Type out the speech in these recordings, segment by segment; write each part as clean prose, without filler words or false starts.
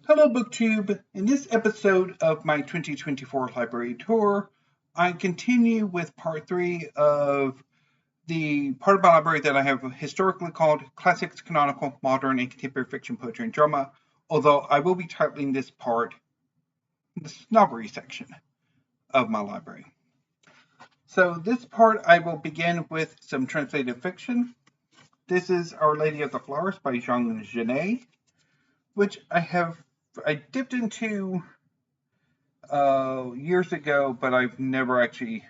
Hello, BookTube. In this episode of my 2024 library tour, I continue with part 3 of the part of my library that I have historically called Classics, Canonical, Modern, and Contemporary Fiction, Poetry, and Drama, although I will be titling this part the snobbery section of my library. So this part I will begin with some translated fiction. This is Our Lady of the Flowers by Jean Genet, which I dipped into years ago, but I've never actually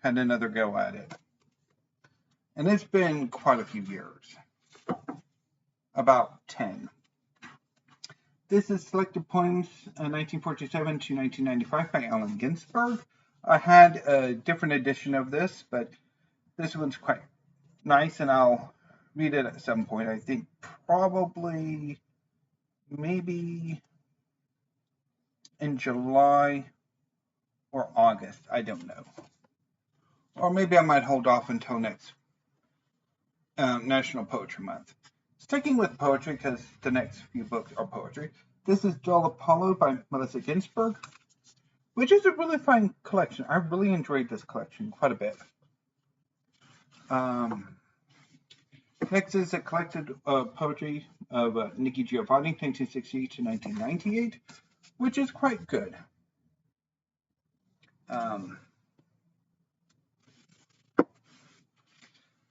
had another go at it. And it's been quite a few years, about 10. This is Selected Poems 1947 to 1995 by Allen Ginsberg. I had a different edition of this, but this one's quite nice, and I'll read it at some point. I think probably maybe in July or August. I don't know. Or maybe I might hold off until next National Poetry Month. Sticking with poetry, because the next few books are poetry, this is Dull Apollo by Melissa Ginsberg, which is a really fine collection. I really enjoyed this collection quite a bit. Next is a collected poetry of Nikki Giovanni, 1968 to 1998, which is quite good. And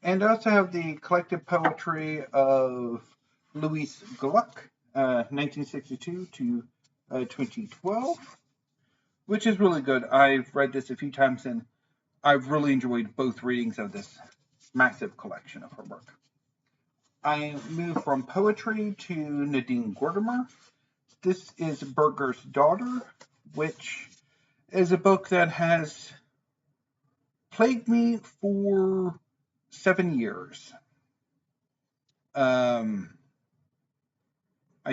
I also have the collected poetry of Louise Gluck, 1962 to 2012, which is really good. I've read this a few times, and I've really enjoyed both readings of this massive collection of her work. I move from poetry to Nadine Gordimer. This is Burger's Daughter, which is a book that has plagued me for 7 years. I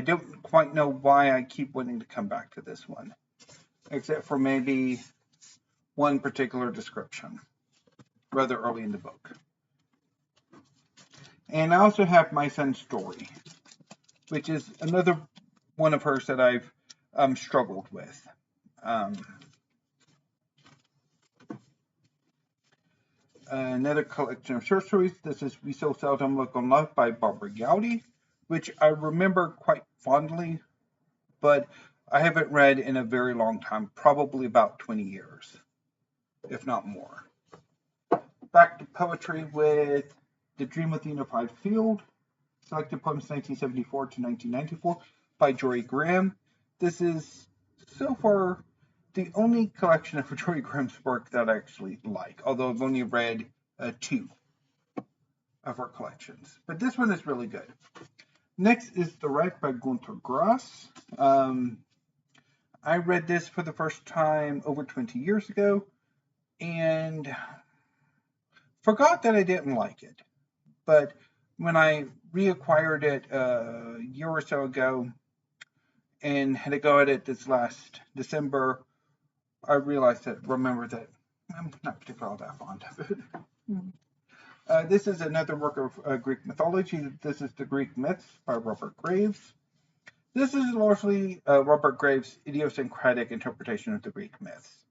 don't quite know why I keep wanting to come back to this one, except for maybe one particular description rather early in the book. And I also have My Son's Story, which is another one of hers that I've struggled with. Another collection of short stories. This is We So Seldom Look on Love by Barbara Gowdy, which I remember quite fondly, but I haven't read in a very long time, probably about 20 years, if not more. Back to poetry with The Dream of the Unified Field, Selected Poems 1974 to 1994 by Jory Graham. This is so far the only collection of Jory Graham's work that I actually like, although I've only read 2 of her collections. But this one is really good. Next is The Wreck by Gunter Grass. I read this for the first time over 20 years ago and forgot that I didn't like it. But when I reacquired it a year or so ago and had a go at it this last December, I remembered that I'm not particularly that fond of it. This is another work of Greek mythology. This is The Greek Myths by Robert Graves. This is largely Robert Graves' idiosyncratic interpretation of the Greek myths.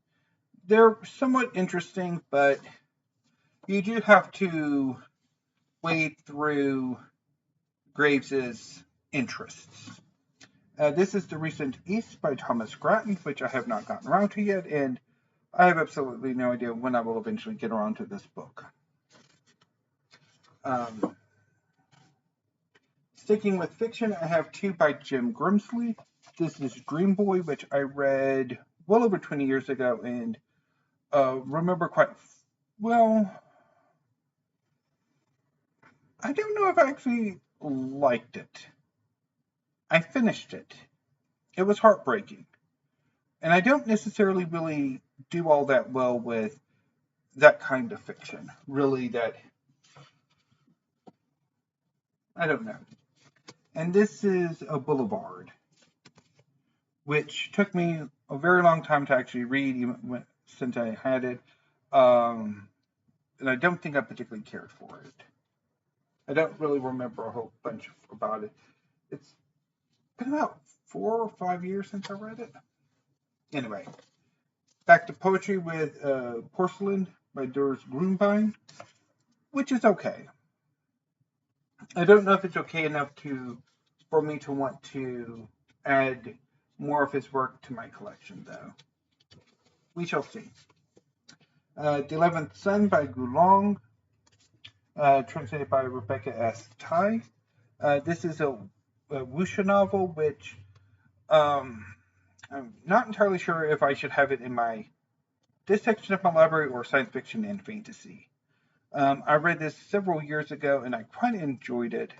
They're somewhat interesting, but you do have to wade through Graves' interests. This is The Recent East by Thomas Grattan, which I have not gotten around to yet, and I have absolutely no idea when I will eventually get around to this book. Sticking with fiction, I have 2 by Jim Grimsley. This is Dream Boy, which I read well over 20 years ago and remember quite well. I don't know if I actually liked it. I finished it. It was heartbreaking. And I don't necessarily really do all that well with that kind of fiction. Really, I don't know. And this is A Boulevard, which took me a very long time to actually read, even since I had it. And I don't think I particularly cared for it. I don't really remember a whole bunch about it. It's been about 4 or 5 years since I read it. Anyway, back to poetry with Porcelain by Doris Grunbein, which is okay. I don't know if it's okay enough for me to want to add more of his work to my collection, though. We shall see. The 11th Sun by Gulong, translated by Rebecca S. Tai. This is a wuxia novel, which I'm not entirely sure if I should have it in this section of my library or science fiction and fantasy. I read this several years ago and I quite enjoyed it,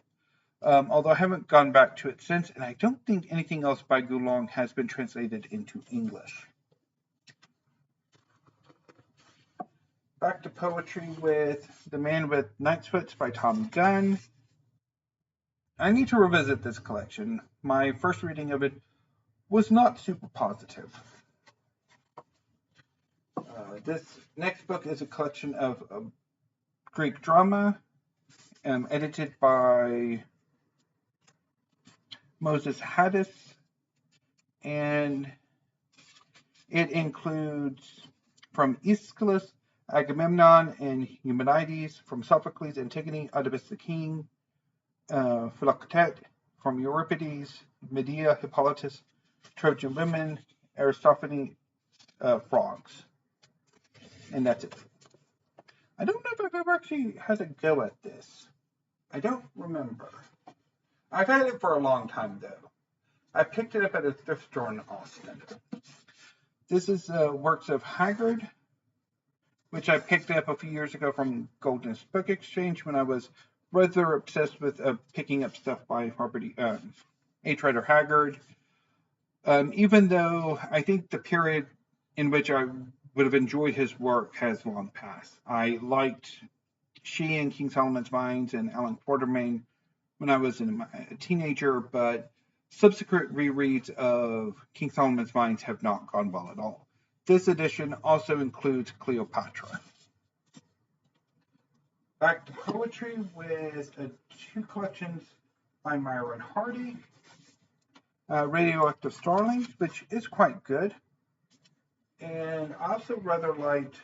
although I haven't gone back to it since, and I don't think anything else by Gulong has been translated into English. Back to poetry with The Man with Knight's Foot by Tom Gunn. I need to revisit this collection. My first reading of it was not super positive. This next book is a collection of Greek drama, edited by Moses Haddis, and it includes from Aeschylus, Agamemnon and Eumenides, from Sophocles, Antigone, Oedipus the King, Philoctetes, from Euripides, Medea, Hippolytus, Trojan women, Aristophanes, frogs. And that's it. I don't know if I've ever actually had a go at this. I don't remember. I've had it for a long time, though. I picked it up at a thrift store in Austin. This is works of Haggard, which I picked up a few years ago from Golden Book Exchange when I was rather obsessed with picking up stuff by H. Rider Haggard. Even though I think the period in which I would have enjoyed his work has long passed. I liked She and King Solomon's Mines and Alan Quatermain when I was a teenager, but subsequent rereads of King Solomon's Mines have not gone well at all. This edition also includes Cleopatra. Back to poetry with two collections by Myron Hardy. Radioactive Starlings, which is quite good. And I also rather liked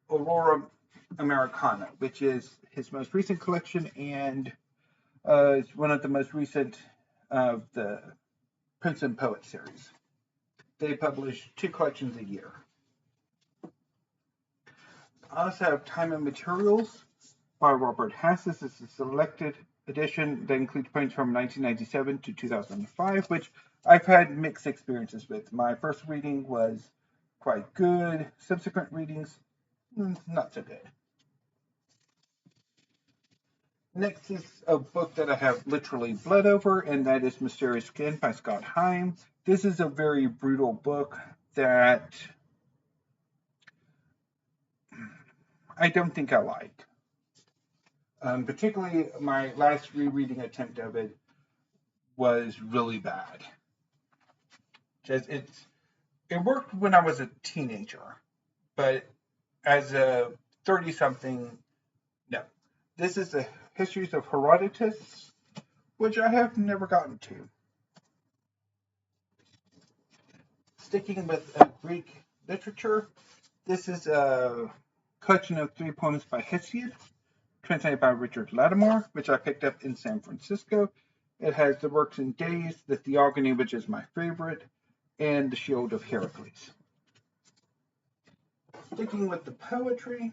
Aurora Americana, which is his most recent collection and is one of the most recent of the Prince and Poet series. They publish 2 collections a year. I also have Time and Materials by Robert Hass. This is a selected edition that includes poems from 1997 to 2005, which I've had mixed experiences with. My first reading was quite good. Subsequent readings, not so good. Next is a book that I have literally bled over, and that is Mysterious Skin by Scott Heim. This is a very brutal book that I don't think I like. Particularly my last rereading attempt of it was really bad. It worked when I was a teenager, but as a 30-something, no. This is the Histories of Herodotus, which I have never gotten to. Sticking with Greek literature, this is a collection of 3 poems by Hesiod, translated by Richard Lattimore, which I picked up in San Francisco. It has the Works and Days, the Theogony, which is my favorite, and the Shield of Heracles. Sticking with the poetry,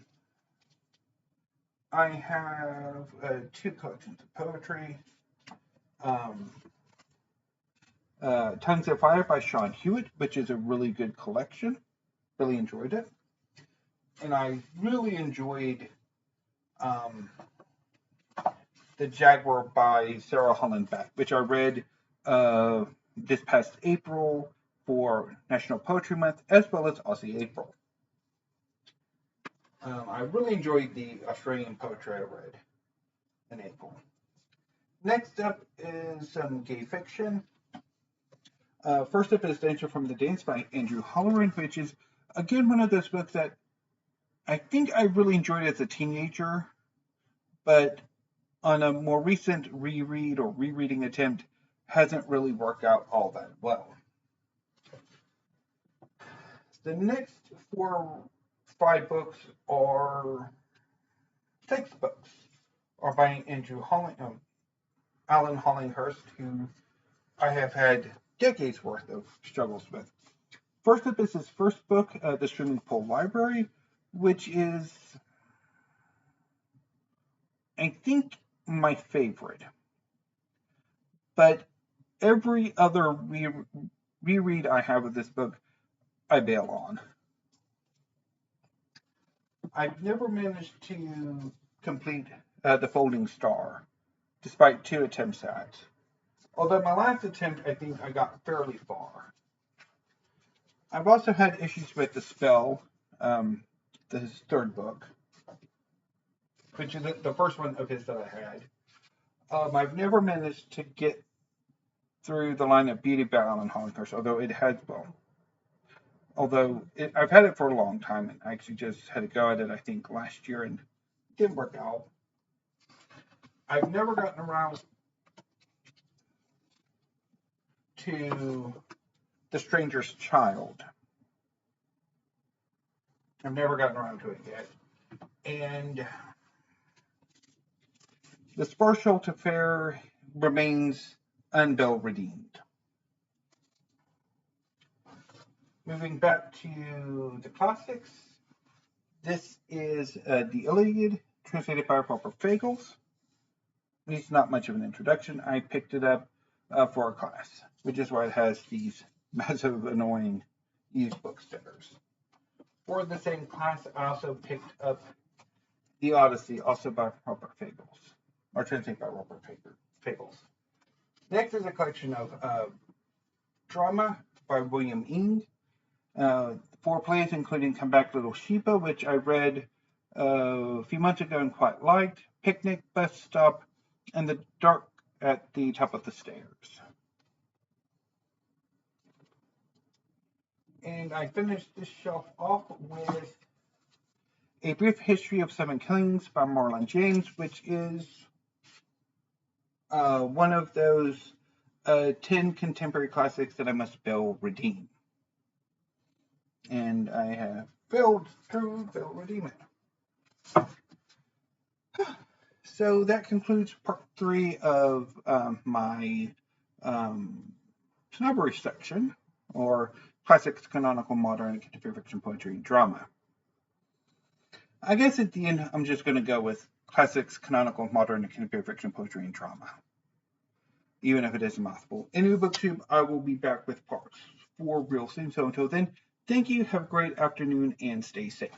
I have 2 collections of poetry. Tongues of Fire by Sean Hewitt, which is a really good collection. Really enjoyed it. And I really enjoyed The Jaguar by Sarah Holland Beck, which I read this past April for National Poetry Month, as well as Aussie April. I really enjoyed the Australian poetry I read in April. Next up is some gay fiction. First up is Danger from the Dance by Andrew Holleran, which is, again, one of those books that I think I really enjoyed as a teenager, but on a more recent reread or rereading attempt, hasn't really worked out all that well. The next 5 books are textbooks, are by Alan Hollinghurst, who I have had decades worth of struggles with. First up is his first book, The Swimming Pool Library, which is, I think, my favorite. But every other reread I have of this book, I bail on. I've never managed to complete The Folding Star, despite 2 attempts at it. Although my last attempt, I think I got fairly far. I've also had issues with The Spell, his third book, which is the first one of his that I had. I've never managed to get through the line of Beauty by Alan Hollinghurst, I've had it for a long time, and I actually just had a go at it, I think, last year, and it didn't work out. I've never gotten around to The Stranger's Child. I've never gotten around to it yet. And The Sparsholt Affair remains unbill redeemed. Moving back to the classics, this is the Iliad, translated by Robert Fagles. It's not much of an introduction. I picked it up for a class, which is why it has these massive, annoying used book stickers. For the same class, I also picked up The Odyssey, also by Robert Fagles, or translated by Robert Fagles. Next is a collection of drama by William Ing. 4 plays, including Come Back Little Sheba, which I read a few months ago and quite liked, Picnic, Bus Stop, and The Dark at the Top of the Stairs. And I finished this shelf off with A Brief History of 7 Killings by Marlon James, which is one of those 10 contemporary classics that I must bill redeem. And I have failed to bill redeem it. So that concludes part 3 of my snobbery section, or classics, canonical, modern, contemporary fiction, poetry, and drama. I guess at the end, I'm just going to go with classics, canonical, modern, contemporary fiction, poetry, and drama, even if it is a mouthful. In New Booktube, I will be back with parts 4 real soon. So until then, thank you, have a great afternoon, and stay safe.